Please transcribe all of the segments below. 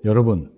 여러분,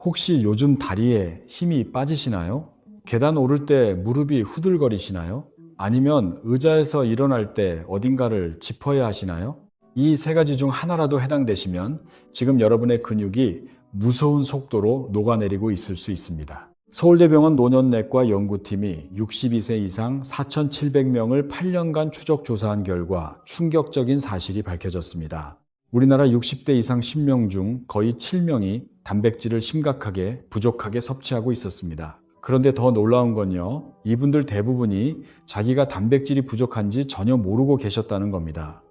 혹시 요즘 다리에 힘이 빠지시나요? 계단 오를 때 무릎이 후들거리시나요? 아니면 의자에서 일어날 때 어딘가를 짚어야 하시나요? 이 세 가지 중 하나라도 해당되시면 지금 여러분의 근육이 무서운 속도로 녹아내리고 있을 수 있습니다. 서울대병원 노년내과 연구팀이 62세 이상 4,700명을 8년간 추적 조사한 결과 충격적인 사실이 밝혀졌습니다. 우리나라 60대 이상 10명 중 거의 7명이 단백질을 심각하게 부족하게 섭취하고 있었습니다. 그런데 더 놀라운 건요, 이분들 대부분이 자기가 단백질이 부족한지 전혀 모르고 계셨다는 겁니다.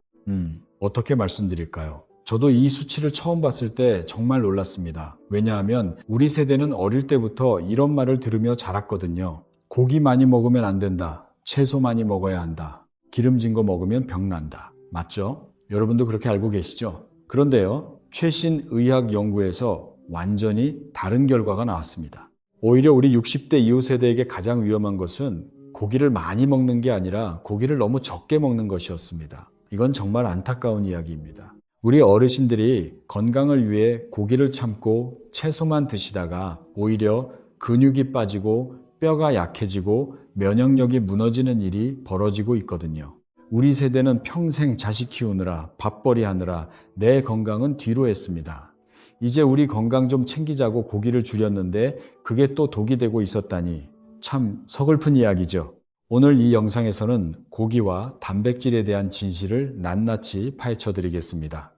어떻게 말씀드릴까요? 저도 이 수치를 처음 봤을 때 정말 놀랐습니다. 왜냐하면 우리 세대는 어릴 때부터 이런 말을 들으며 자랐거든요. 고기 많이 먹으면 안 된다. 채소 많이 먹어야 한다. 기름진 거 먹으면 병 난다. 맞죠? 여러분도 그렇게 알고 계시죠? 그런데요, 최신 의학 연구에서 완전히 다른 결과가 나왔습니다. 오히려 우리 60대 이후 세대에게 가장 위험한 것은 고기를 많이 먹는 게 아니라 고기를 너무 적게 먹는 것이었습니다. 이건 정말 안타까운 이야기입니다. 우리 어르신들이 건강을 위해 고기를 참고 채소만 드시다가 오히려 근육이 빠지고 뼈가 약해지고 면역력이 무너지는 일이 벌어지고 있거든요. 우리 세대는 평생 자식 키우느라 밥벌이 하느라 내 건강은 뒤로 했습니다. 이제 우리 건강 좀 챙기자고 고기를 줄였는데 그게 또 독이 되고 있었다니 참 서글픈 이야기죠. 오늘 이 영상에서는 고기와 단백질에 대한 진실을 낱낱이 파헤쳐 드리겠습니다.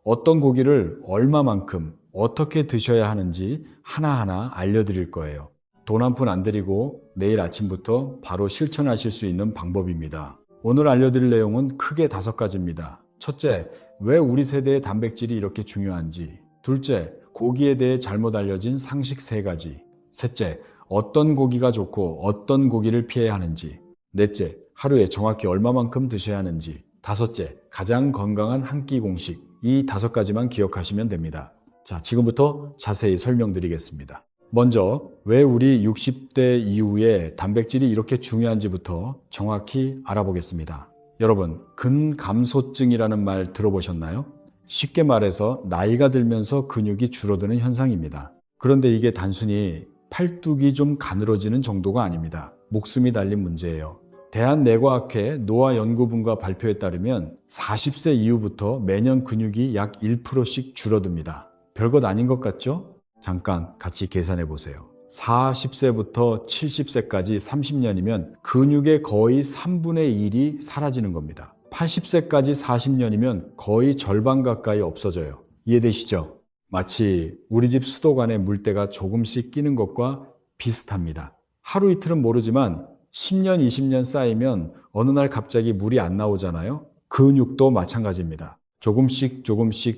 어떤 고기를 얼마만큼 어떻게 드셔야 하는지 하나하나 알려드릴 거예요. 돈 한 푼 안 들이고 내일 아침부터 바로 실천하실 수 있는 방법입니다. 오늘 알려드릴 내용은 크게 5가지입니다. 첫째, 왜 우리 세대의 단백질이 이렇게 중요한지. 둘째, 고기에 대해 잘못 알려진 상식 3가지. 셋째, 어떤 고기가 좋고 어떤 고기를 피해야 하는지. 넷째, 하루에 정확히 얼마만큼 드셔야 하는지. 다섯째, 가장 건강한 한 끼 공식. 이 5가지만 기억하시면 됩니다. 자, 지금부터 자세히 설명드리겠습니다. 먼저 왜 우리 60대 이후에 단백질이 이렇게 중요한지부터 정확히 알아보겠습니다. 여러분, 근감소증이라는 말 들어보셨나요? 쉽게 말해서 나이가 들면서 근육이 줄어드는 현상입니다. 그런데 이게 단순히 팔뚝이 좀 가늘어지는 정도가 아닙니다. 목숨이 달린 문제예요. 대한내과학회 노화연구분과 발표에 따르면 40세 이후부터 매년 근육이 약 1%씩 줄어듭니다. 별것 아닌 것 같죠? 잠깐 같이 계산해 보세요. 40세부터 70세까지 30년이면 근육의 거의 3분의 1이 사라지는 겁니다. 80세까지 40년이면 거의 절반 가까이 없어져요. 이해되시죠? 마치 우리 집 수도관에 물때가 조금씩 끼는 것과 비슷합니다. 하루 이틀은 모르지만 10년, 20년 쌓이면 어느 날 갑자기 물이 안 나오잖아요? 근육도 마찬가지입니다. 조금씩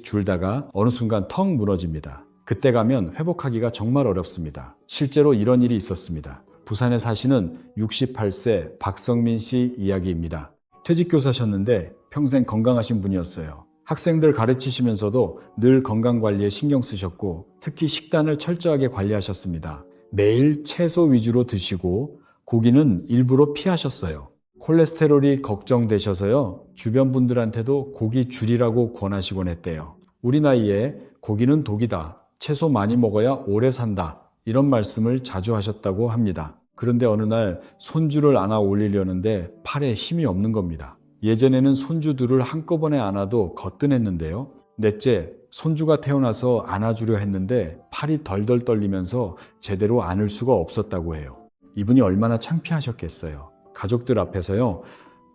줄다가 어느 순간 턱 무너집니다. 그때 가면 회복하기가 정말 어렵습니다. 실제로 이런 일이 있었습니다. 부산에 사시는 68세 박성민 씨 이야기입니다. 퇴직교사셨는데 평생 건강하신 분이었어요. 학생들 가르치시면서도 늘 건강관리에 신경 쓰셨고 특히 식단을 철저하게 관리하셨습니다. 매일 채소 위주로 드시고 고기는 일부러 피하셨어요. 콜레스테롤이 걱정되셔서요. 주변 분들한테도 고기 줄이라고 권하시곤 했대요. 우리 나이에 고기는 독이다. 채소 많이 먹어야 오래 산다. 이런 말씀을 자주 하셨다고 합니다. 그런데 어느 날 손주를 안아 올리려는데 팔에 힘이 없는 겁니다. 예전에는 손주들을 한꺼번에 안아도 거뜬했는데요. 넷째, 손주가 태어나서 안아주려 했는데 팔이 덜덜 떨리면서 제대로 안을 수가 없었다고 해요. 이분이 얼마나 창피하셨겠어요. 가족들 앞에서요.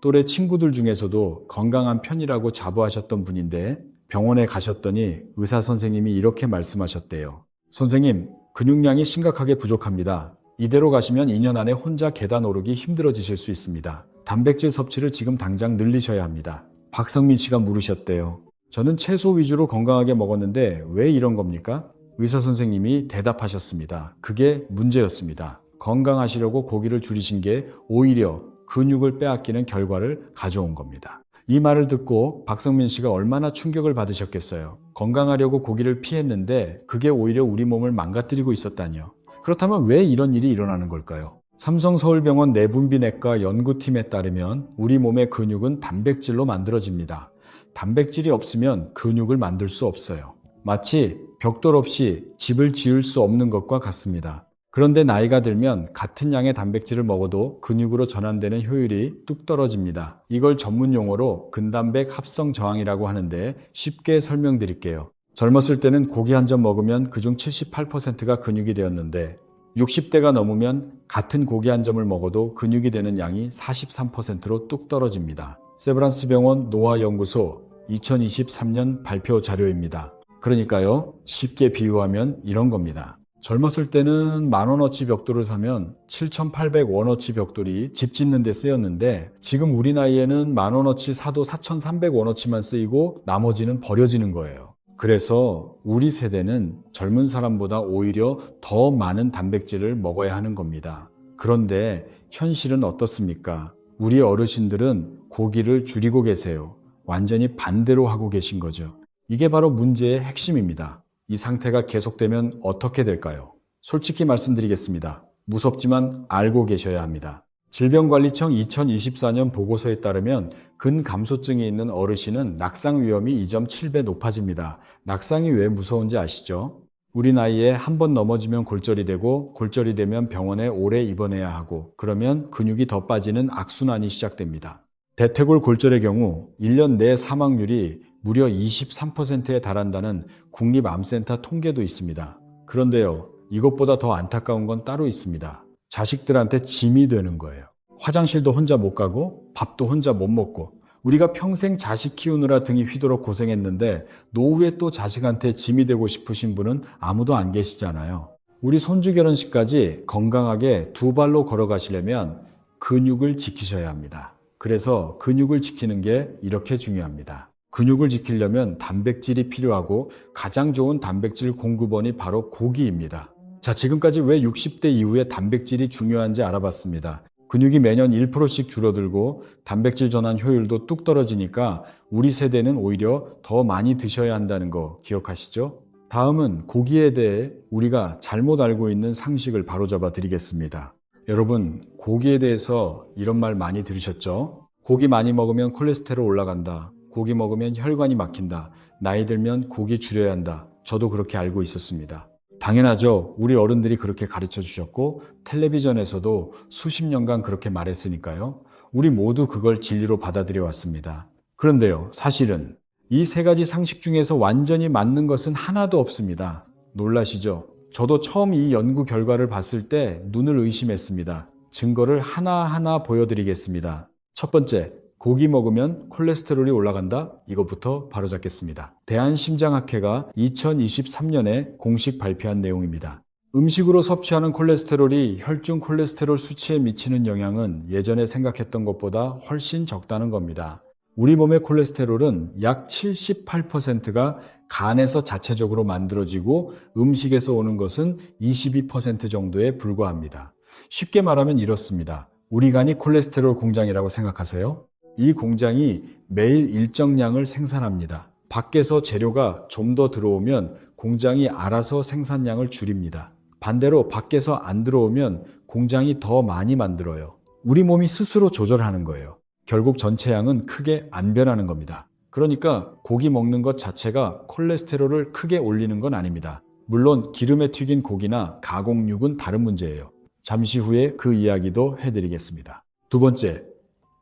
또래 친구들 중에서도 건강한 편이라고 자부하셨던 분인데 병원에 가셨더니 의사 선생님이 이렇게 말씀하셨대요. 선생님, 근육량이 심각하게 부족합니다. 이대로 가시면 2년 안에 혼자 계단 오르기 힘들어지실 수 있습니다. 단백질 섭취를 지금 당장 늘리셔야 합니다. 박성민 씨가 물으셨대요. 저는 채소 위주로 건강하게 먹었는데 왜 이런 겁니까? 의사 선생님이 대답하셨습니다. 그게 문제였습니다. 건강하시려고 고기를 줄이신 게 오히려 근육을 빼앗기는 결과를 가져온 겁니다. 이 말을 듣고 박성민 씨가 얼마나 충격을 받으셨겠어요. 건강하려고 고기를 피했는데 그게 오히려 우리 몸을 망가뜨리고 있었다니요. 그렇다면 왜 이런 일이 일어나는 걸까요? 삼성서울병원 내분비내과 연구팀에 따르면 우리 몸의 근육은 단백질로 만들어집니다. 단백질이 없으면 근육을 만들 수 없어요. 마치 벽돌 없이 집을 지을 수 없는 것과 같습니다. 그런데 나이가 들면 같은 양의 단백질을 먹어도 근육으로 전환되는 효율이 뚝 떨어집니다. 이걸 전문 용어로 근단백 합성 저항이라고 하는데 쉽게 설명드릴게요. 젊었을 때는 고기 한 점 먹으면 그중 78%가 근육이 되었는데 60대가 넘으면 같은 고기 한 점을 먹어도 근육이 되는 양이 43%로 뚝 떨어집니다. 세브란스 병원 노화연구소 2023년 발표 자료입니다. 그러니까요, 쉽게 비유하면 이런 겁니다. 젊었을 때는 10,000원어치 벽돌을 사면 7,800원어치 벽돌이 집 짓는 데 쓰였는데 지금 우리 나이에는 10,000원어치 사도 4,300원어치만 쓰이고 나머지는 버려지는 거예요. 그래서 우리 세대는 젊은 사람보다 오히려 더 많은 단백질을 먹어야 하는 겁니다. 그런데 현실은 어떻습니까? 우리 어르신들은 고기를 줄이고 계세요. 완전히 반대로 하고 계신 거죠. 이게 바로 문제의 핵심입니다. 이 상태가 계속되면 어떻게 될까요? 솔직히 말씀드리겠습니다. 무섭지만 알고 계셔야 합니다. 질병관리청 2024년 보고서에 따르면 근감소증이 있는 어르신은 낙상 위험이 2.7배 높아집니다. 낙상이 왜 무서운지 아시죠? 우리 나이에 한 번 넘어지면 골절이 되고 골절이 되면 병원에 오래 입원해야 하고 그러면 근육이 더 빠지는 악순환이 시작됩니다. 대퇴골 골절의 경우 1년 내 사망률이 무려 23%에 달한다는 국립암센터 통계도 있습니다. 그런데요, 이것보다 더 안타까운 건 따로 있습니다. 자식들한테 짐이 되는 거예요. 화장실도 혼자 못 가고 밥도 혼자 못 먹고 우리가 평생 자식 키우느라 등이 휘도록 고생했는데 노후에 또 자식한테 짐이 되고 싶으신 분은 아무도 안 계시잖아요. 우리 손주 결혼식까지 건강하게 두 발로 걸어가시려면 근육을 지키셔야 합니다. 그래서 근육을 지키는 게 이렇게 중요합니다. 근육을 지키려면 단백질이 필요하고 가장 좋은 단백질 공급원이 바로 고기입니다. 자, 지금까지 왜 60대 이후에 단백질이 중요한지 알아봤습니다. 근육이 매년 1%씩 줄어들고 단백질 전환 효율도 뚝 떨어지니까 우리 세대는 오히려 더 많이 드셔야 한다는 거 기억하시죠? 다음은 고기에 대해 우리가 잘못 알고 있는 상식을 바로잡아 드리겠습니다. 여러분, 고기에 대해서 이런 말 많이 들으셨죠? 고기 많이 먹으면 콜레스테롤 올라간다. 고기 먹으면 혈관이 막힌다. 나이 들면 고기 줄여야 한다. 저도 그렇게 알고 있었습니다. 당연하죠. 우리 어른들이 그렇게 가르쳐 주셨고 텔레비전에서도 수십 년간 그렇게 말했으니까요. 우리 모두 그걸 진리로 받아들여 왔습니다. 그런데요, 사실은 이 세 가지 상식 중에서 완전히 맞는 것은 하나도 없습니다. 놀라시죠? 저도 처음 이 연구 결과를 봤을 때 눈을 의심했습니다. 증거를 하나하나 보여드리겠습니다. 첫 번째, 고기 먹으면 콜레스테롤이 올라간다? 이것부터 바로잡겠습니다. 대한심장학회가 2023년에 공식 발표한 내용입니다. 음식으로 섭취하는 콜레스테롤이 혈중 콜레스테롤 수치에 미치는 영향은 예전에 생각했던 것보다 훨씬 적다는 겁니다. 우리 몸의 콜레스테롤은 약 78%가 간에서 자체적으로 만들어지고 음식에서 오는 것은 22% 정도에 불과합니다. 쉽게 말하면 이렇습니다. 우리 간이 콜레스테롤 공장이라고 생각하세요? 이 공장이 매일 일정량을 생산합니다. 밖에서 재료가 좀 더 들어오면 공장이 알아서 생산량을 줄입니다. 반대로 밖에서 안 들어오면 공장이 더 많이 만들어요. 우리 몸이 스스로 조절하는 거예요. 결국 전체 양은 크게 안 변하는 겁니다. 그러니까 고기 먹는 것 자체가 콜레스테롤을 크게 올리는 건 아닙니다. 물론 기름에 튀긴 고기나 가공육은 다른 문제예요. 잠시 후에 그 이야기도 해드리겠습니다. 두 번째,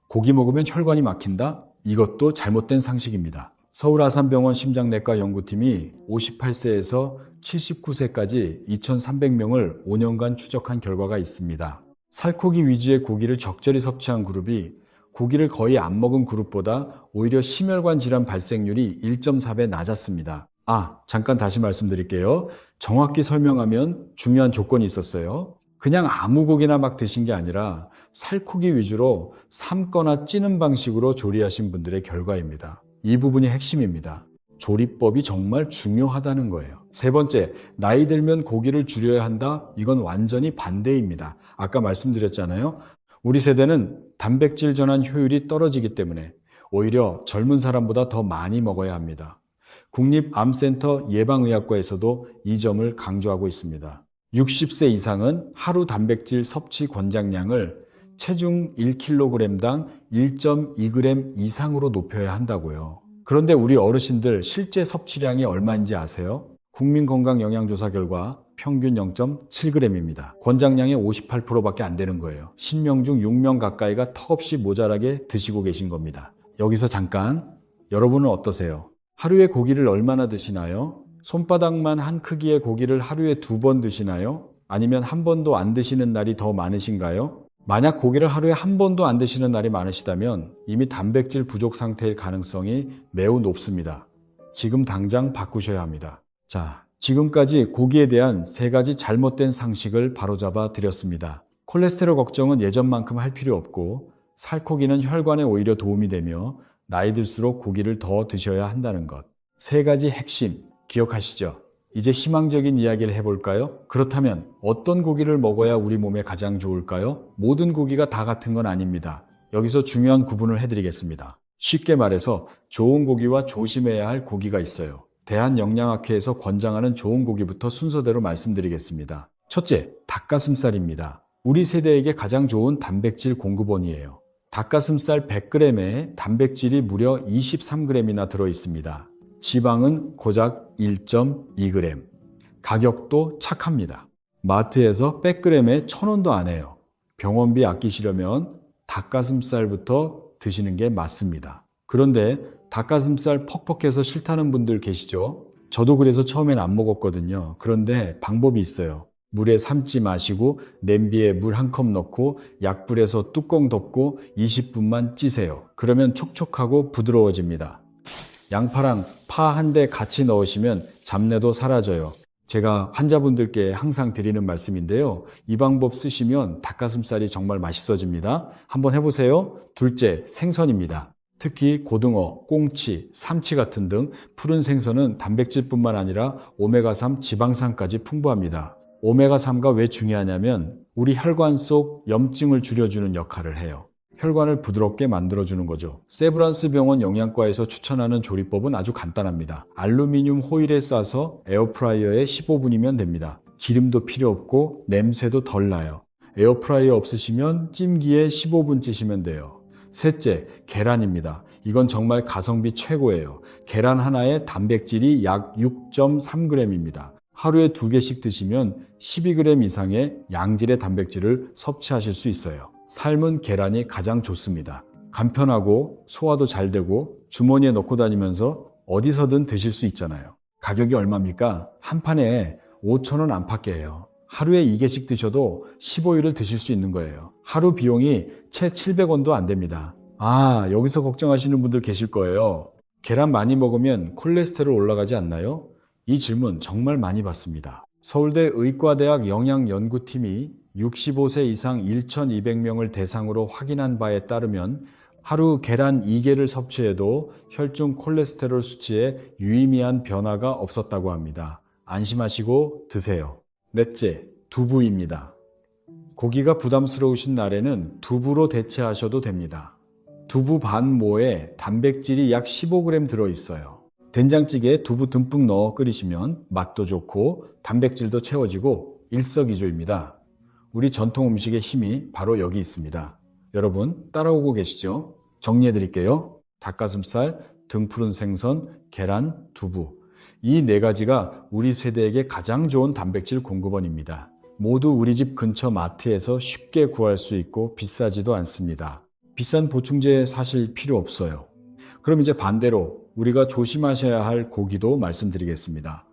고기 먹으면 혈관이 막힌다? 이것도 잘못된 상식입니다. 서울 아산병원 심장내과 연구팀이 58세에서 79세까지 2,300명을 5년간 추적한 결과가 있습니다. 살코기 위주의 고기를 적절히 섭취한 그룹이 고기를 거의 안 먹은 그룹보다 오히려 심혈관 질환 발생률이 1.4배 낮았습니다. 잠깐 다시 말씀드릴게요. 정확히 설명하면 중요한 조건이 있었어요. 그냥 아무 고기나 막 드신 게 아니라 살코기 위주로 삶거나 찌는 방식으로 조리하신 분들의 결과입니다. 이 부분이 핵심입니다. 조리법이 정말 중요하다는 거예요. 세 번째, 나이 들면 고기를 줄여야 한다? 이건 완전히 반대입니다. 아까 말씀드렸잖아요. 우리 세대는 단백질 전환 효율이 떨어지기 때문에 오히려 젊은 사람보다 더 많이 먹어야 합니다. 국립암센터 예방의학과에서도 이 점을 강조하고 있습니다. 60세 이상은 하루 단백질 섭취 권장량을 체중 1kg당 1.2g 이상으로 높여야 한다고요. 그런데 우리 어르신들 실제 섭취량이 얼마인지 아세요? 국민건강영양조사 결과 평균 0.7g입니다. 권장량의 58%밖에 안 되는 거예요. 10명 중 6명 가까이가 턱없이 모자라게 드시고 계신 겁니다. 여기서 잠깐, 여러분은 어떠세요? 하루에 고기를 얼마나 드시나요? 손바닥만 한 크기의 고기를 하루에 2번 드시나요? 아니면 한 번도 안 드시는 날이 더 많으신가요? 만약 고기를 하루에 한 번도 안 드시는 날이 많으시다면 이미 단백질 부족 상태일 가능성이 매우 높습니다. 지금 당장 바꾸셔야 합니다. 자, 지금까지 고기에 대한 3가지 잘못된 상식을 바로잡아 드렸습니다. 콜레스테롤 걱정은 예전만큼 할 필요 없고 살코기는 혈관에 오히려 도움이 되며 나이 들수록 고기를 더 드셔야 한다는 것. 3가지 핵심 기억하시죠? 이제 희망적인 이야기를 해볼까요? 그렇다면 어떤 고기를 먹어야 우리 몸에 가장 좋을까요? 모든 고기가 다 같은 건 아닙니다. 여기서 중요한 구분을 해드리겠습니다. 쉽게 말해서 좋은 고기와 조심해야 할 고기가 있어요. 대한영양학회에서 권장하는 좋은 고기부터 순서대로 말씀드리겠습니다. 첫째, 닭가슴살입니다. 우리 세대에게 가장 좋은 단백질 공급원이에요. 닭가슴살 100g에 단백질이 무려 23g이나 들어있습니다. 지방은 고작 1.2g. 가격도 착합니다. 마트에서 100g에 1,000원도 안 해요. 병원비 아끼시려면 닭가슴살부터 드시는 게 맞습니다. 그런데 닭가슴살 퍽퍽해서 싫다는 분들 계시죠? 저도 그래서 처음엔 안 먹었거든요. 그런데 방법이 있어요. 물에 삶지 마시고 냄비에 물 1컵 넣고 약불에서 뚜껑 덮고 20분만 찌세요. 그러면 촉촉하고 부드러워집니다. 양파랑 파 한 대 같이 넣으시면 잡내도 사라져요. 제가 환자분들께 항상 드리는 말씀인데요. 이 방법 쓰시면 닭가슴살이 정말 맛있어집니다. 한번 해보세요. 둘째, 생선입니다. 특히 고등어, 꽁치, 삼치 같은 등 푸른 생선은 단백질뿐만 아니라 오메가3 지방산까지 풍부합니다. 오메가3가 왜 중요하냐면 우리 혈관 속 염증을 줄여주는 역할을 해요. 혈관을 부드럽게 만들어주는 거죠. 세브란스 병원 영양과에서 추천하는 조리법은 아주 간단합니다. 알루미늄 호일에 싸서 에어프라이어에 15분이면 됩니다. 기름도 필요 없고 냄새도 덜 나요. 에어프라이어 없으시면 찜기에 15분 찌시면 돼요. 셋째, 계란입니다. 이건 정말 가성비 최고예요. 계란 하나에 단백질이 약 6.3g입니다. 하루에 2개씩 드시면 12g 이상의 양질의 단백질을 섭취하실 수 있어요. 삶은 계란이 가장 좋습니다. 간편하고 소화도 잘 되고 주머니에 넣고 다니면서 어디서든 드실 수 있잖아요. 가격이 얼마입니까? 한 판에 5,000원 안팎에 해요. 하루에 2개씩 드셔도 15일을 드실 수 있는 거예요. 하루 비용이 채 700원도 안 됩니다. 여기서 걱정하시는 분들 계실 거예요. 계란 많이 먹으면 콜레스테롤 올라가지 않나요? 이 질문 정말 많이 받습니다. 서울대 의과대학 영양연구팀이 65세 이상 1,200명을 대상으로 확인한 바에 따르면 하루 계란 2개를 섭취해도 혈중 콜레스테롤 수치에 유의미한 변화가 없었다고 합니다. 안심하시고 드세요. 넷째, 두부입니다. 고기가 부담스러우신 날에는 두부로 대체하셔도 됩니다. 두부 반 모에 단백질이 약 15g 들어있어요. 된장찌개에 두부 듬뿍 넣어 끓이시면 맛도 좋고 단백질도 채워지고 일석이조입니다. 우리 전통 음식의 힘이 바로 여기 있습니다. 여러분 따라오고 계시죠? 정리해 드릴게요. 닭가슴살, 등푸른 생선, 계란, 두부. 이 4가지가 우리 세대에게 가장 좋은 단백질 공급원입니다. 모두 우리 집 근처 마트에서 쉽게 구할 수 있고 비싸지도 않습니다. 비싼 보충제 사실 필요 없어요. 그럼 이제 반대로 우리가 조심하셔야 할 고기도 말씀드리겠습니다.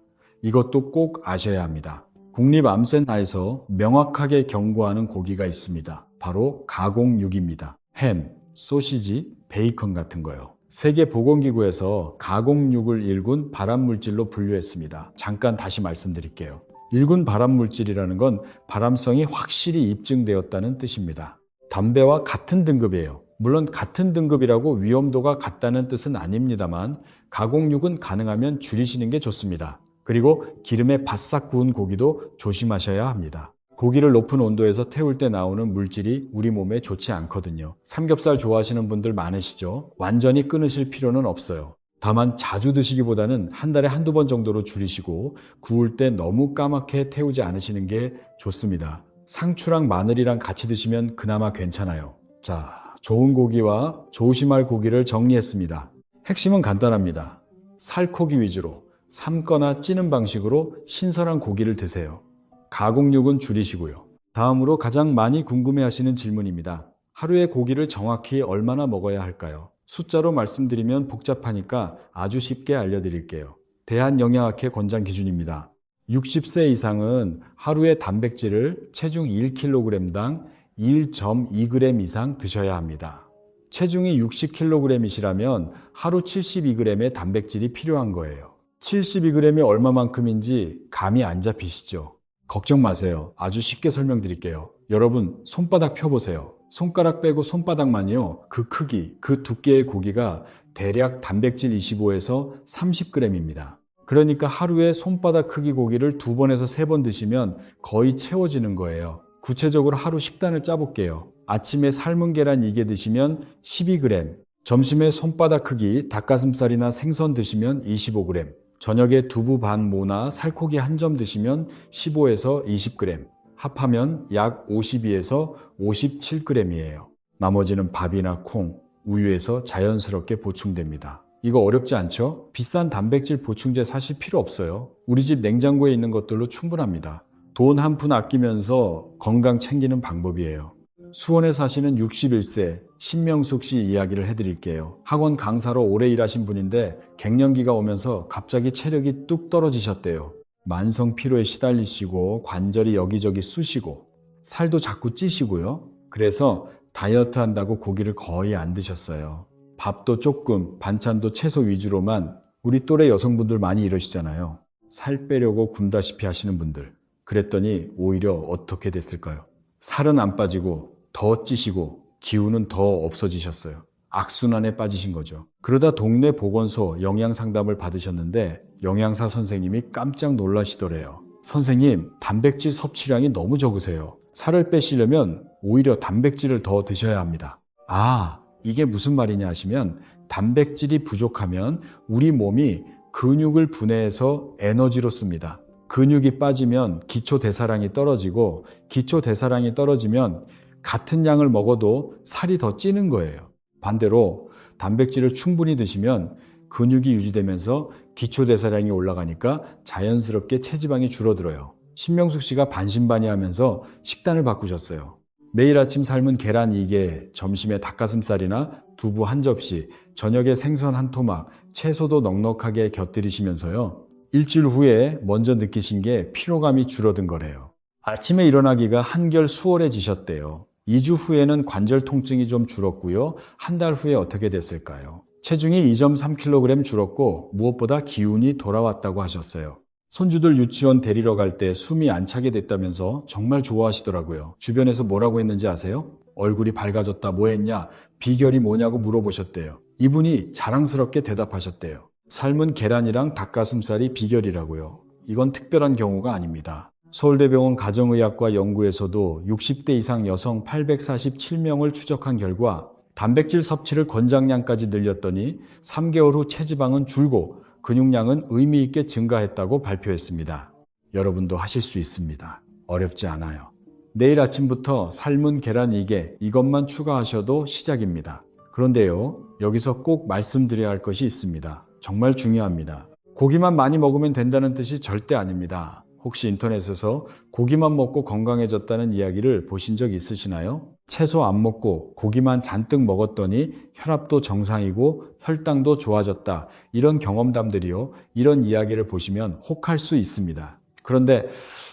이것도 꼭 아셔야 합니다. 국립암센터에서 명확하게 경고하는 고기가 있습니다. 바로 가공육입니다. 햄, 소시지, 베이컨 같은 거요. 세계보건기구에서 가공육을 1군 발암물질로 분류했습니다. 잠깐 다시 말씀드릴게요. 1군 발암물질이라는 건 발암성이 확실히 입증되었다는 뜻입니다. 담배와 같은 등급이에요. 물론 같은 등급이라고 위험도가 같다는 뜻은 아닙니다만 가공육은 가능하면 줄이시는 게 좋습니다. 그리고 기름에 바싹 구운 고기도 조심하셔야 합니다. 고기를 높은 온도에서 태울 때 나오는 물질이 우리 몸에 좋지 않거든요. 삼겹살 좋아하시는 분들 많으시죠? 완전히 끊으실 필요는 없어요. 다만 자주 드시기보다는 한 달에 한두 번 정도로 줄이시고 구울 때 너무 까맣게 태우지 않으시는 게 좋습니다. 상추랑 마늘이랑 같이 드시면 그나마 괜찮아요. 자, 좋은 고기와 조심할 고기를 정리했습니다. 핵심은 간단합니다. 살코기 위주로 삶거나 찌는 방식으로 신선한 고기를 드세요. 가공육은 줄이시고요. 다음으로 가장 많이 궁금해하시는 질문입니다. 하루에 고기를 정확히 얼마나 먹어야 할까요? 숫자로 말씀드리면 복잡하니까 아주 쉽게 알려드릴게요. 대한영양학회 권장 기준입니다. 60세 이상은 하루에 단백질을 체중 1kg당 1.2g 이상 드셔야 합니다. 체중이 60kg이시라면 하루 72g의 단백질이 필요한 거예요. 72g이 얼마만큼인지 감이 안 잡히시죠? 걱정 마세요. 아주 쉽게 설명드릴게요. 여러분, 손바닥 펴보세요. 손가락 빼고 손바닥만이요. 그 크기, 그 두께의 고기가 대략 단백질 25에서 30g입니다. 그러니까 하루에 손바닥 크기 고기를 2번에서 3번 드시면 거의 채워지는 거예요. 구체적으로 하루 식단을 짜볼게요. 아침에 삶은 계란 2개 드시면 12g, 점심에 손바닥 크기 닭가슴살이나 생선 드시면 25g, 저녁에 두부 반 모나 살코기 한 점 드시면 15에서 20g, 합하면 약 52에서 57g이에요. 나머지는 밥이나 콩, 우유에서 자연스럽게 보충됩니다. 이거 어렵지 않죠? 비싼 단백질 보충제 사실 필요 없어요. 우리 집 냉장고에 있는 것들로 충분합니다. 돈 한 푼 아끼면서 건강 챙기는 방법이에요. 수원에 사시는 61세 신명숙 씨 이야기를 해드릴게요. 학원 강사로 오래 일하신 분인데 갱년기가 오면서 갑자기 체력이 뚝 떨어지셨대요. 만성 피로에 시달리시고 관절이 여기저기 쑤시고 살도 자꾸 찌시고요. 그래서 다이어트 한다고 고기를 거의 안 드셨어요. 밥도 조금, 반찬도 채소 위주로만. 우리 또래 여성분들 많이 이러시잖아요. 살 빼려고 굶다시피 하시는 분들. 그랬더니 오히려 어떻게 됐을까요? 살은 안 빠지고 더 찌시고 기운은 더 없어지셨어요. 악순환에 빠지신 거죠. 그러다 동네 보건소 영양상담을 받으셨는데 영양사 선생님이 깜짝 놀라시더래요. 선생님, 단백질 섭취량이 너무 적으세요. 살을 빼시려면 오히려 단백질을 더 드셔야 합니다. 아, 이게 무슨 말이냐 하시면 단백질이 부족하면 우리 몸이 근육을 분해해서 에너지로 씁니다. 근육이 빠지면 기초대사량이 떨어지고 기초대사량이 떨어지면 같은 양을 먹어도 살이 더 찌는 거예요. 반대로 단백질을 충분히 드시면 근육이 유지되면서 기초대사량이 올라가니까 자연스럽게 체지방이 줄어들어요. 신명숙 씨가 반신반의하면서 식단을 바꾸셨어요. 매일 아침 삶은 계란 2개, 점심에 닭가슴살이나 두부 한 접시, 저녁에 생선 한 토막, 채소도 넉넉하게 곁들이시면서요. 일주일 후에 먼저 느끼신 게 피로감이 줄어든 거래요. 아침에 일어나기가 한결 수월해지셨대요. 2주 후에는 관절 통증이 좀 줄었고요. 한 달 후에 어떻게 됐을까요? 체중이 2.3kg 줄었고 무엇보다 기운이 돌아왔다고 하셨어요. 손주들 유치원 데리러 갈 때 숨이 안 차게 됐다면서 정말 좋아하시더라고요. 주변에서 뭐라고 했는지 아세요? 얼굴이 밝아졌다, 뭐 했냐, 비결이 뭐냐고 물어보셨대요. 이분이 자랑스럽게 대답하셨대요. 삶은 계란이랑 닭가슴살이 비결이라고요. 이건 특별한 경우가 아닙니다. 서울대병원 가정의학과 연구에서도 60대 이상 여성 847명을 추적한 결과 단백질 섭취를 권장량까지 늘렸더니 3개월 후 체지방은 줄고 근육량은 의미 있게 증가했다고 발표했습니다. 여러분도 하실 수 있습니다. 어렵지 않아요. 내일 아침부터 삶은 계란 2개, 이것만 추가하셔도 시작입니다. 그런데요, 여기서 꼭 말씀드려야 할 것이 있습니다. 정말 중요합니다. 고기만 많이 먹으면 된다는 뜻이 절대 아닙니다. 혹시 인터넷에서 고기만 먹고 건강해졌다는 이야기를 보신 적 있으시나요? 채소 안 먹고 고기만 잔뜩 먹었더니 혈압도 정상이고 혈당도 좋아졌다. 이런 경험담들이요. 이런 이야기를 보시면 혹할 수 있습니다. 그런데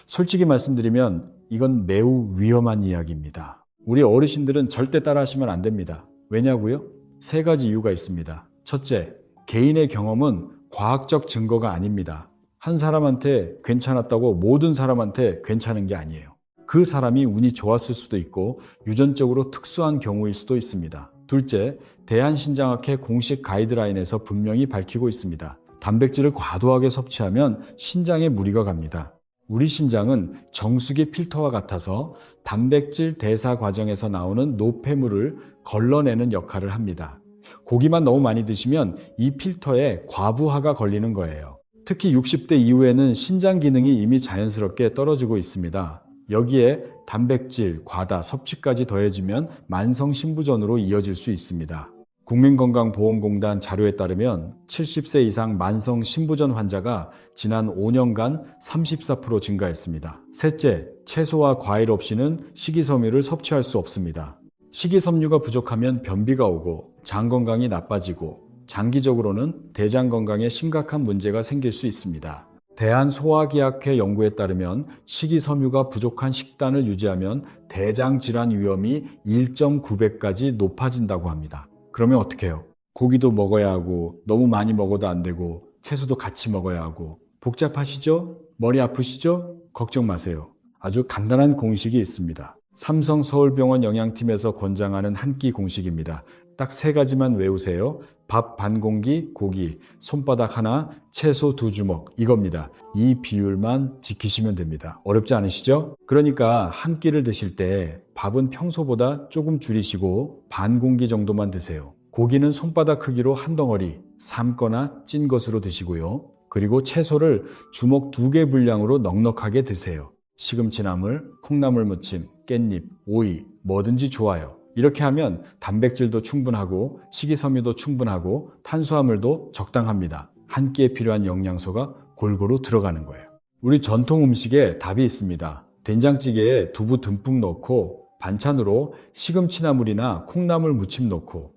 솔직히 말씀드리면 이건 매우 위험한 이야기입니다. 우리 어르신들은 절대 따라하시면 안 됩니다. 왜냐고요? 3가지 이유가 있습니다. 첫째, 개인의 경험은 과학적 증거가 아닙니다. 한 사람한테 괜찮았다고 모든 사람한테 괜찮은 게 아니에요. 그 사람이 운이 좋았을 수도 있고 유전적으로 특수한 경우일 수도 있습니다. 둘째, 대한신장학회 공식 가이드라인에서 분명히 밝히고 있습니다. 단백질을 과도하게 섭취하면 신장에 무리가 갑니다. 우리 신장은 정수기 필터와 같아서 단백질 대사 과정에서 나오는 노폐물을 걸러내는 역할을 합니다. 고기만 너무 많이 드시면 이 필터에 과부하가 걸리는 거예요. 특히 60대 이후에는 신장 기능이 이미 자연스럽게 떨어지고 있습니다. 여기에 단백질, 과다, 섭취까지 더해지면 만성 신부전으로 이어질 수 있습니다. 국민건강보험공단 자료에 따르면 70세 이상 만성 신부전 환자가 지난 5년간 34% 증가했습니다. 셋째, 채소와 과일 없이는 식이섬유를 섭취할 수 없습니다. 식이섬유가 부족하면 변비가 오고 장 건강이 나빠지고 장기적으로는 대장 건강에 심각한 문제가 생길 수 있습니다. 대한소화기학회 연구에 따르면 식이섬유가 부족한 식단을 유지하면 대장 질환 위험이 1.9배까지 높아진다고 합니다. 그러면 어떻게 해요? 고기도 먹어야 하고 너무 많이 먹어도 안 되고 채소도 같이 먹어야 하고 복잡하시죠? 머리 아프시죠? 걱정 마세요. 아주 간단한 공식이 있습니다. 삼성 서울병원 영양팀에서 권장하는 한 끼 공식입니다. 딱 3가지만 외우세요. 밥 반 공기, 고기, 손바닥 하나, 채소 2주먹 이겁니다. 이 비율만 지키시면 됩니다. 어렵지 않으시죠? 그러니까 한 끼를 드실 때 밥은 평소보다 조금 줄이시고 반 공기 정도만 드세요. 고기는 손바닥 크기로 한 덩어리, 삶거나 찐 것으로 드시고요. 그리고 채소를 주먹 2개 분량으로 넉넉하게 드세요. 시금치나물, 콩나물 무침, 깻잎, 오이, 뭐든지 좋아요. 이렇게 하면 단백질도 충분하고 식이섬유도 충분하고 탄수화물도 적당합니다. 한 끼에 필요한 영양소가 골고루 들어가는 거예요. 우리 전통 음식에 답이 있습니다. 된장찌개에 두부 듬뿍 넣고 반찬으로 시금치나물이나 콩나물 무침 넣고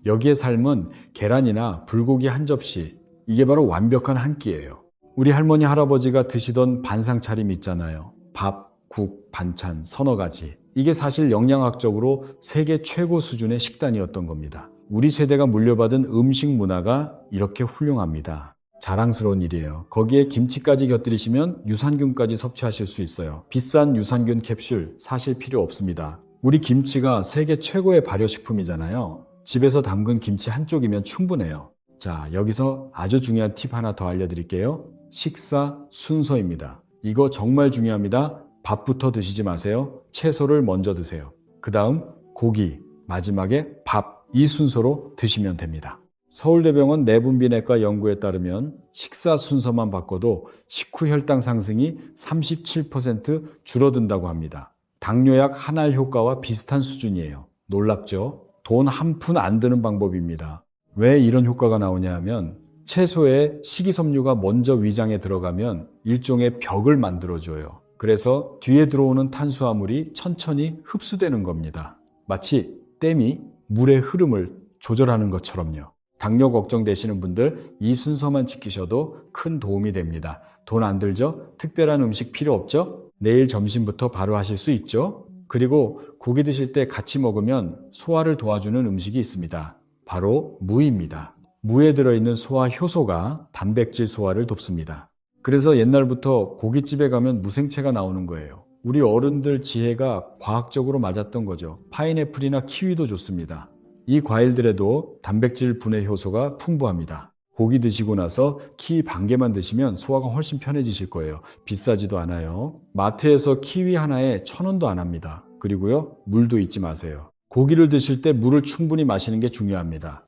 여기에 삶은 계란이나 불고기 한 접시, 이게 바로 완벽한 한 끼예요. 우리 할머니 할아버지가 드시던 반상 차림 있잖아요. 밥, 국, 반찬, 서너 가지. 이게 사실 영양학적으로 세계 최고 수준의 식단이었던 겁니다. 우리 세대가 물려받은 음식 문화가 이렇게 훌륭합니다. 자랑스러운 일이에요. 거기에 김치까지 곁들이시면 유산균까지 섭취하실 수 있어요. 비싼 유산균 캡슐 사실 필요 없습니다. 우리 김치가 세계 최고의 발효식품이잖아요. 집에서 담근 김치 한 쪽이면 충분해요. 자, 여기서 아주 중요한 팁 하나 더 알려드릴게요. 식사 순서입니다. 이거 정말 중요합니다. 밥부터 드시지 마세요. 채소를 먼저 드세요. 그 다음 고기, 마지막에 밥, 이 순서로 드시면 됩니다. 서울대병원 내분비내과 연구에 따르면 식사 순서만 바꿔도 식후 혈당 상승이 37% 줄어든다고 합니다. 당뇨약 한 알 효과와 비슷한 수준이에요. 놀랍죠? 돈 한 푼 안 드는 방법입니다. 왜 이런 효과가 나오냐 하면 채소에 식이섬유가 먼저 위장에 들어가면 일종의 벽을 만들어줘요. 그래서 뒤에 들어오는 탄수화물이 천천히 흡수되는 겁니다. 마치 댐이 물의 흐름을 조절하는 것처럼요. 당뇨 걱정되시는 분들 이 순서만 지키셔도 큰 도움이 됩니다. 돈 안 들죠? 특별한 음식 필요 없죠? 내일 점심부터 바로 하실 수 있죠? 그리고 고기 드실 때 같이 먹으면 소화를 도와주는 음식이 있습니다. 바로 무입니다. 무에 들어있는 소화 효소가 단백질 소화를 돕습니다. 그래서 옛날부터 고깃집에 가면 무생채가 나오는 거예요. 우리 어른들 지혜가 과학적으로 맞았던 거죠. 파인애플이나 키위도 좋습니다. 이 과일들에도 단백질 분해 효소가 풍부합니다. 고기 드시고 나서 키위 반 개만 드시면 소화가 훨씬 편해지실 거예요. 비싸지도 않아요. 마트에서 키위 하나에 1,000원도 안 합니다. 그리고요, 물도 잊지 마세요. 고기를 드실 때 물을 충분히 마시는 게 중요합니다.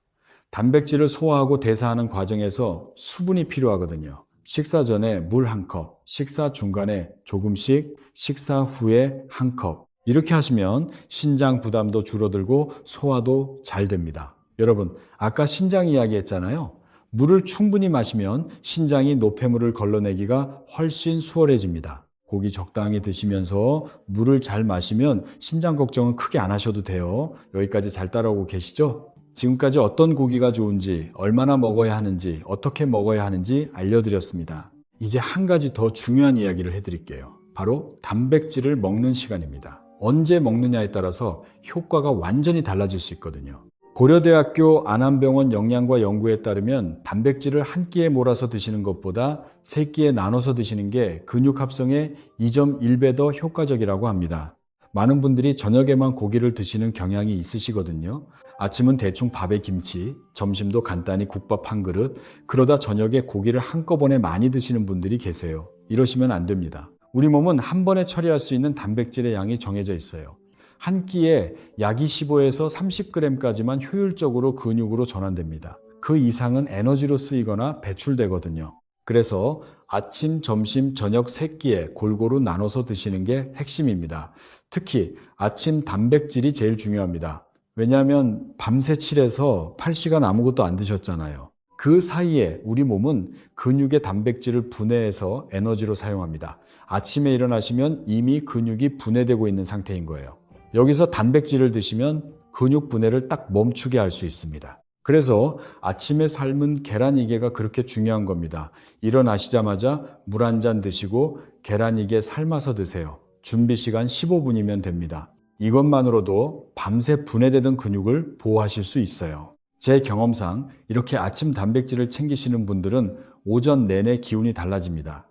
단백질을 소화하고 대사하는 과정에서 수분이 필요하거든요. 식사 전에 물 1컵, 식사 중간에 조금씩, 식사 후에 1컵. 이렇게 하시면 신장 부담도 줄어들고 소화도 잘 됩니다. 여러분, 아까 신장 이야기 했잖아요. 물을 충분히 마시면 신장이 노폐물을 걸러내기가 훨씬 수월해집니다. 고기 적당히 드시면서 물을 잘 마시면 신장 걱정은 크게 안 하셔도 돼요. 여기까지 잘 따라오고 계시죠? 지금까지 어떤 고기가 좋은지, 얼마나 먹어야 하는지, 어떻게 먹어야 하는지 알려드렸습니다. 이제 한 가지 더 중요한 이야기를 해드릴게요. 바로 단백질을 먹는 시간입니다. 언제 먹느냐에 따라서 효과가 완전히 달라질 수 있거든요. 고려대학교 안암병원 영양과 연구에 따르면 단백질을 한 끼에 몰아서 드시는 것보다 3끼에 나눠서 드시는 게 근육 합성에 2.1배 더 효과적이라고 합니다. 많은 분들이 저녁에만 고기를 드시는 경향이 있으시거든요. 아침은 대충 밥에 김치, 점심도 간단히 국밥 한 그릇, 그러다 저녁에 고기를 한꺼번에 많이 드시는 분들이 계세요. 이러시면 안 됩니다. 우리 몸은 한 번에 처리할 수 있는 단백질의 양이 정해져 있어요. 한 끼에 약 25에서 30g까지만 효율적으로 근육으로 전환됩니다. 그 이상은 에너지로 쓰이거나 배출되거든요. 그래서 아침, 점심, 저녁 3끼에 골고루 나눠서 드시는 게 핵심입니다. 특히 아침 단백질이 제일 중요합니다. 왜냐하면 밤새 칠해서 8시간 아무것도 안 드셨잖아요. 그 사이에 우리 몸은 근육의 단백질을 분해해서 에너지로 사용합니다. 아침에 일어나시면 이미 근육이 분해되고 있는 상태인 거예요. 여기서 단백질을 드시면 근육 분해를 딱 멈추게 할 수 있습니다. 그래서 아침에 삶은 계란이개가 그렇게 중요한 겁니다. 일어나시자마자 물 한 잔 드시고 계란이개 삶아서 드세요. 준비 시간 15분이면 됩니다. 이것만으로도 밤새 분해되던 근육을 보호하실 수 있어요. 제 경험상 이렇게 아침 단백질을 챙기시는 분들은 오전 내내 기운이 달라집니다.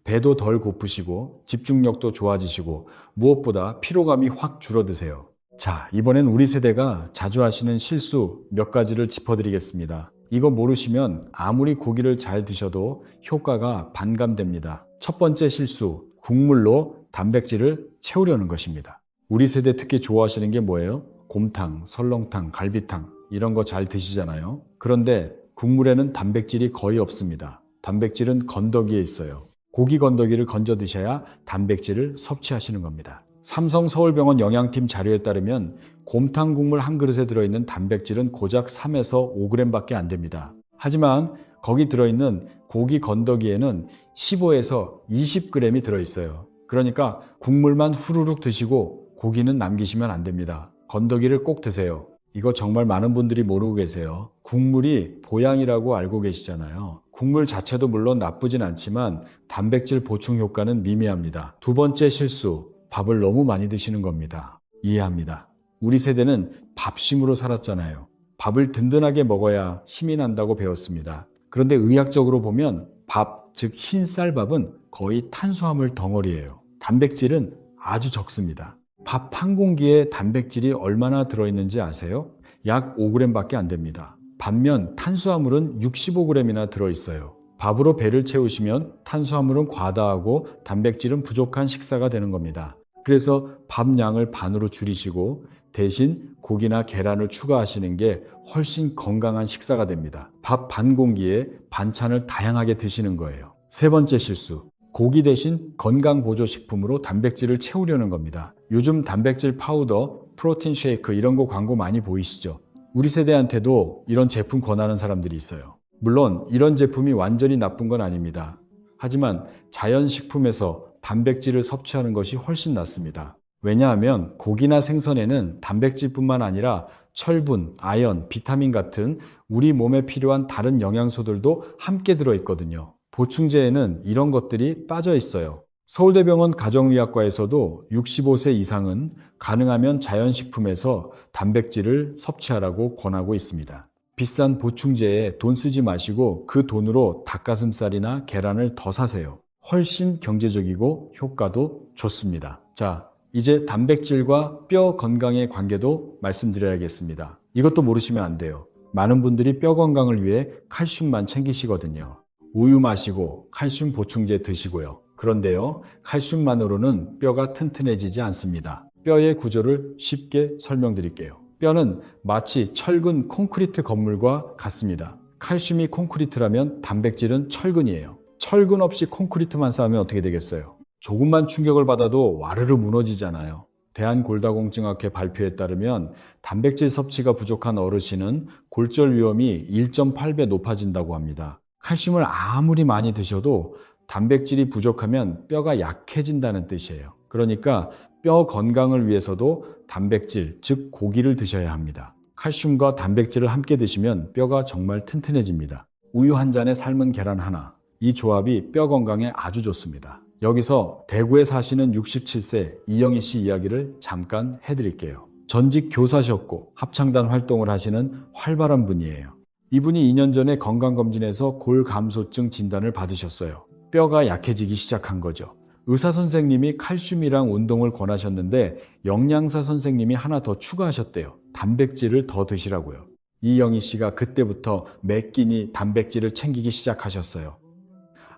배도 덜 고프시고 집중력도 좋아지시고 무엇보다 피로감이 확 줄어드세요. 자, 이번엔 우리 세대가 자주 하시는 실수 몇 가지를 짚어드리겠습니다. 이거 모르시면 아무리 고기를 잘 드셔도 효과가 반감됩니다. 첫 번째 실수, 국물로 단백질을 채우려는 것입니다. 우리 세대 특히 좋아하시는 게 뭐예요? 곰탕, 설렁탕, 갈비탕 이런 거 잘 드시잖아요. 그런데 국물에는 단백질이 거의 없습니다. 단백질은 건더기에 있어요. 고기 건더기를 건져 드셔야 단백질을 섭취하시는 겁니다. 삼성 서울병원 영양팀 자료에 따르면 곰탕 국물 한 그릇에 들어있는 단백질은 고작 3에서 5g밖에 안 됩니다. 하지만 거기 들어있는 고기 건더기에는 15에서 20g이 들어있어요. 그러니까 국물만 후루룩 드시고 고기는 남기시면 안 됩니다. 건더기를 꼭 드세요. 이거 정말 많은 분들이 모르고 계세요. 국물이 보양이라고 알고 계시잖아요. 국물 자체도 물론 나쁘진 않지만 단백질 보충 효과는 미미합니다. 두 번째 실수, 밥을 너무 많이 드시는 겁니다. 이해합니다. 우리 세대는 밥심으로 살았잖아요. 밥을 든든하게 먹어야 힘이 난다고 배웠습니다. 그런데 의학적으로 보면 밥, 즉 흰쌀밥은 거의 탄수화물 덩어리예요. 단백질은 아주 적습니다. 밥 한 공기에 단백질이 얼마나 들어있는지 아세요? 약 5g밖에 안 됩니다. 반면 탄수화물은 65g이나 들어있어요. 밥으로 배를 채우시면 탄수화물은 과다하고 단백질은 부족한 식사가 되는 겁니다. 그래서 밥 양을 반으로 줄이시고 대신 고기나 계란을 추가하시는 게 훨씬 건강한 식사가 됩니다. 밥 반 공기에 반찬을 다양하게 드시는 거예요. 세 번째 실수. 고기 대신 건강보조식품으로 단백질을 채우려는 겁니다. 요즘 단백질 파우더, 프로틴 쉐이크 이런 거 광고 많이 보이시죠? 우리 세대한테도 이런 제품 권하는 사람들이 있어요. 물론 이런 제품이 완전히 나쁜 건 아닙니다. 하지만 자연식품에서 단백질을 섭취하는 것이 훨씬 낫습니다. 왜냐하면 고기나 생선에는 단백질뿐만 아니라 철분, 아연, 비타민 같은 우리 몸에 필요한 다른 영양소들도 함께 들어있거든요. 보충제에는 이런 것들이 빠져 있어요. 서울대병원 가정의학과에서도 65세 이상은 가능하면 자연식품에서 단백질을 섭취하라고 권하고 있습니다. 비싼 보충제에 돈 쓰지 마시고 그 돈으로 닭가슴살이나 계란을 더 사세요. 훨씬 경제적이고 효과도 좋습니다. 자, 이제 단백질과 뼈 건강의 관계도 말씀드려야겠습니다. 이것도 모르시면 안 돼요. 많은 분들이 뼈 건강을 위해 칼슘만 챙기시거든요. 우유 마시고 칼슘 보충제 드시고요. 그런데요, 칼슘만으로는 뼈가 튼튼해지지 않습니다. 뼈의 구조를 쉽게 설명드릴게요. 뼈는 마치 철근 콘크리트 건물과 같습니다. 칼슘이 콘크리트라면 단백질은 철근이에요. 철근 없이 콘크리트만 쌓으면 어떻게 되겠어요? 조금만 충격을 받아도 와르르 무너지잖아요. 대한골다공증학회 발표에 따르면 단백질 섭취가 부족한 어르신은 골절 위험이 1.8배 높아진다고 합니다. 칼슘을 아무리 많이 드셔도 단백질이 부족하면 뼈가 약해진다는 뜻이에요. 그러니까 뼈 건강을 위해서도 단백질, 즉 고기를 드셔야 합니다. 칼슘과 단백질을 함께 드시면 뼈가 정말 튼튼해집니다. 우유 한 잔에 삶은 계란 하나. 이 조합이 뼈 건강에 아주 좋습니다. 여기서 대구에 사시는 67세 이영희 씨 이야기를 잠깐 해드릴게요. 전직 교사셨고 합창단 활동을 하시는 활발한 분이에요. 이분이 2년 전에 건강검진에서 골감소증 진단을 받으셨어요. 뼈가 약해지기 시작한 거죠. 의사 선생님이 칼슘이랑 운동을 권하셨는데 영양사 선생님이 하나 더 추가하셨대요. 단백질을 더 드시라고요. 이영희 씨가 그때부터 매 끼니 단백질을 챙기기 시작하셨어요.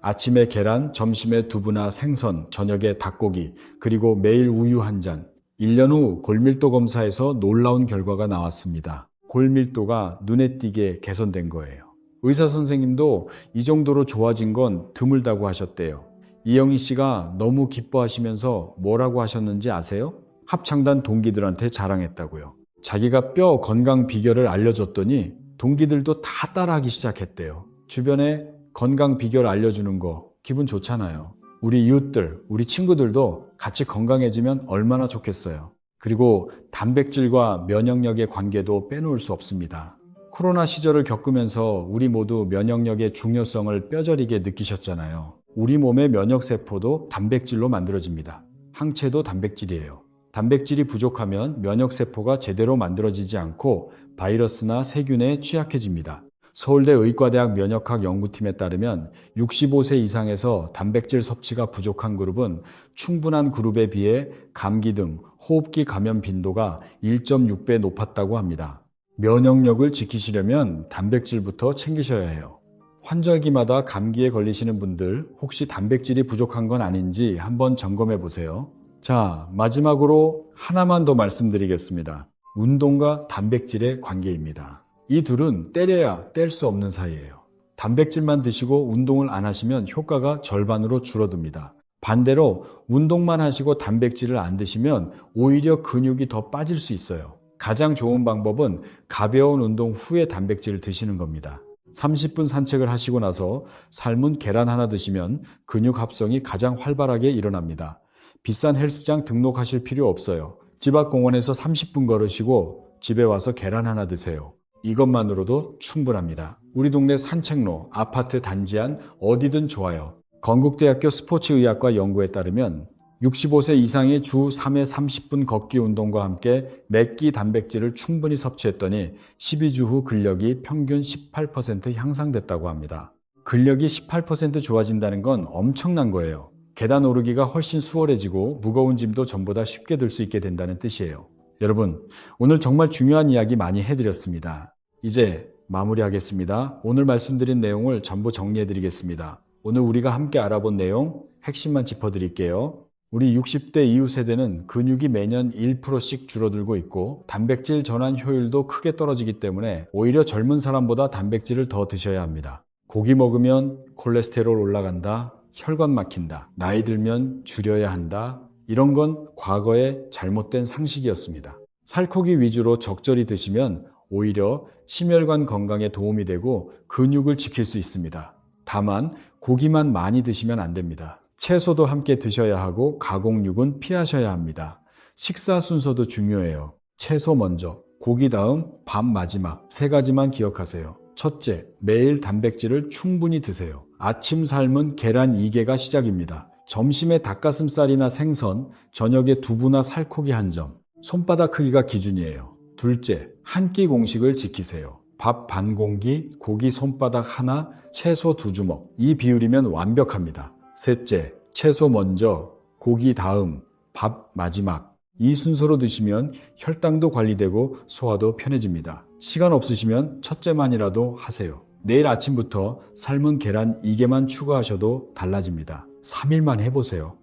아침에 계란, 점심에 두부나 생선, 저녁에 닭고기, 그리고 매일 우유 한 잔. 1년 후 골밀도 검사에서 놀라운 결과가 나왔습니다. 골밀도가 눈에 띄게 개선된 거예요. 의사 선생님도 이 정도로 좋아진 건 드물다고 하셨대요. 이영희 씨가 너무 기뻐하시면서 뭐라고 하셨는지 아세요? 합창단 동기들한테 자랑했다고요. 자기가 뼈 건강 비결을 알려줬더니 동기들도 다 따라하기 시작했대요. 주변에 건강 비결 알려주는 거 기분 좋잖아요. 우리 이웃들, 우리 친구들도 같이 건강해지면 얼마나 좋겠어요. 그리고 단백질과 면역력의 관계도 빼놓을 수 없습니다. 코로나 시절을 겪으면서 우리 모두 면역력의 중요성을 뼈저리게 느끼셨잖아요. 우리 몸의 면역세포도 단백질로 만들어집니다. 항체도 단백질이에요. 단백질이 부족하면 면역세포가 제대로 만들어지지 않고 바이러스나 세균에 취약해집니다. 서울대 의과대학 면역학 연구팀에 따르면 65세 이상에서 단백질 섭취가 부족한 그룹은 충분한 그룹에 비해 감기 등 호흡기 감염 빈도가 1.6배 높았다고 합니다. 면역력을 지키시려면 단백질부터 챙기셔야 해요. 환절기마다 감기에 걸리시는 분들 혹시 단백질이 부족한 건 아닌지 한번 점검해 보세요. 자, 마지막으로 하나만 더 말씀드리겠습니다. 운동과 단백질의 관계입니다. 이 둘은 때려야 뗄 수 없는 사이예요. 단백질만 드시고 운동을 안 하시면 효과가 절반으로 줄어듭니다. 반대로 운동만 하시고 단백질을 안 드시면 오히려 근육이 더 빠질 수 있어요. 가장 좋은 방법은 가벼운 운동 후에 단백질을 드시는 겁니다. 30분 산책을 하시고 나서 삶은 계란 하나 드시면 근육 합성이 가장 활발하게 일어납니다. 비싼 헬스장 등록하실 필요 없어요. 집 앞 공원에서 30분 걸으시고 집에 와서 계란 하나 드세요. 이것만으로도 충분합니다. 우리 동네 산책로, 아파트 단지 안 어디든 좋아요. 건국대학교 스포츠의학과 연구에 따르면 65세 이상이 주 3회 30분 걷기 운동과 함께 맥기 단백질을 충분히 섭취했더니 12주 후 근력이 평균 18% 향상됐다고 합니다. 근력이 18% 좋아진다는 건 엄청난 거예요. 계단 오르기가 훨씬 수월해지고 무거운 짐도 전보다 쉽게 들 수 있게 된다는 뜻이에요. 여러분, 오늘 정말 중요한 이야기 많이 해드렸습니다. 이제 마무리하겠습니다. 오늘 말씀드린 내용을 전부 정리해드리겠습니다. 오늘 우리가 함께 알아본 내용 핵심만 짚어드릴게요. 우리 60대 이후 세대는 근육이 매년 1%씩 줄어들고 있고 단백질 전환 효율도 크게 떨어지기 때문에 오히려 젊은 사람보다 단백질을 더 드셔야 합니다. 고기 먹으면 콜레스테롤 올라간다, 혈관 막힌다, 나이 들면 줄여야 한다, 이런 건 과거의 잘못된 상식이었습니다. 살코기 위주로 적절히 드시면 오히려 심혈관 건강에 도움이 되고 근육을 지킬 수 있습니다. 다만 고기만 많이 드시면 안 됩니다. 채소도 함께 드셔야 하고 가공육은 피하셔야 합니다. 식사 순서도 중요해요. 채소 먼저, 고기 다음, 밥 마지막 세 가지만 기억하세요. 첫째, 매일 단백질을 충분히 드세요. 아침 삶은 계란 2개가 시작입니다. 점심에 닭가슴살이나 생선, 저녁에 두부나 살코기 한 점, 손바닥 크기가 기준이에요. 둘째, 한 끼 공식을 지키세요. 밥 반 공기, 고기 손바닥 하나, 채소 2주먹. 이 비율이면 완벽합니다. 셋째, 채소 먼저, 고기 다음, 밥 마지막. 이 순서로 드시면 혈당도 관리되고 소화도 편해집니다. 시간 없으시면 첫째만이라도 하세요. 내일 아침부터 삶은 계란 2개만 추가하셔도 달라집니다. 3일만 해보세요.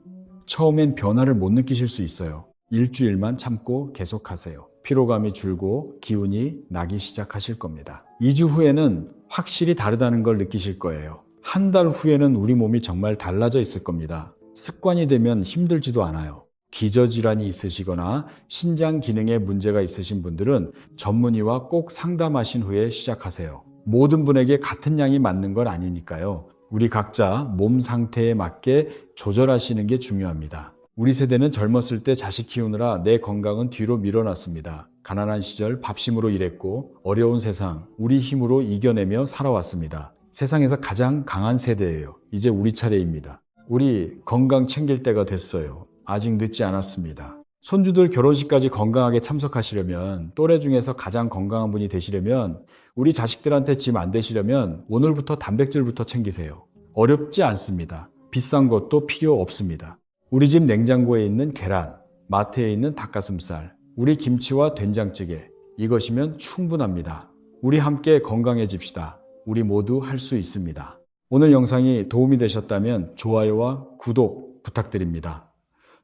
처음엔 변화를 못 느끼실 수 있어요. 일주일만 참고 계속하세요. 피로감이 줄고 기운이 나기 시작하실 겁니다. 2주 후에는 확실히 다르다는 걸 느끼실 거예요. 한 달 후에는 우리 몸이 정말 달라져 있을 겁니다. 습관이 되면 힘들지도 않아요. 기저질환이 있으시거나 신장 기능에 문제가 있으신 분들은 전문의와 꼭 상담하신 후에 시작하세요. 모든 분에게 같은 양이 맞는 건 아니니까요. 우리 각자 몸 상태에 맞게 조절하시는 게 중요합니다. 우리 세대는 젊었을 때 자식 키우느라 내 건강은 뒤로 밀어놨습니다. 가난한 시절 밥심으로 일했고 어려운 세상 우리 힘으로 이겨내며 살아왔습니다. 세상에서 가장 강한 세대예요. 이제 우리 차례입니다. 우리 건강 챙길 때가 됐어요. 아직 늦지 않았습니다. 손주들 결혼식까지 건강하게 참석하시려면, 또래 중에서 가장 건강한 분이 되시려면, 우리 자식들한테 짐 안 되시려면 오늘부터 단백질부터 챙기세요. 어렵지 않습니다. 비싼 것도 필요 없습니다. 우리 집 냉장고에 있는 계란, 마트에 있는 닭가슴살, 우리 김치와 된장찌개, 이것이면 충분합니다. 우리 함께 건강해집시다. 우리 모두 할 수 있습니다. 오늘 영상이 도움이 되셨다면 좋아요와 구독 부탁드립니다.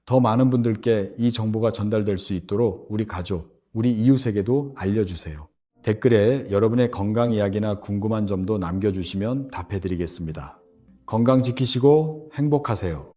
더 많은 분들께 이 정보가 전달될 수 있도록 우리 가족, 우리 이웃에게도 알려주세요. 댓글에 여러분의 건강 이야기나 궁금한 점도 남겨주시면 답해드리겠습니다. 건강 지키시고 행복하세요.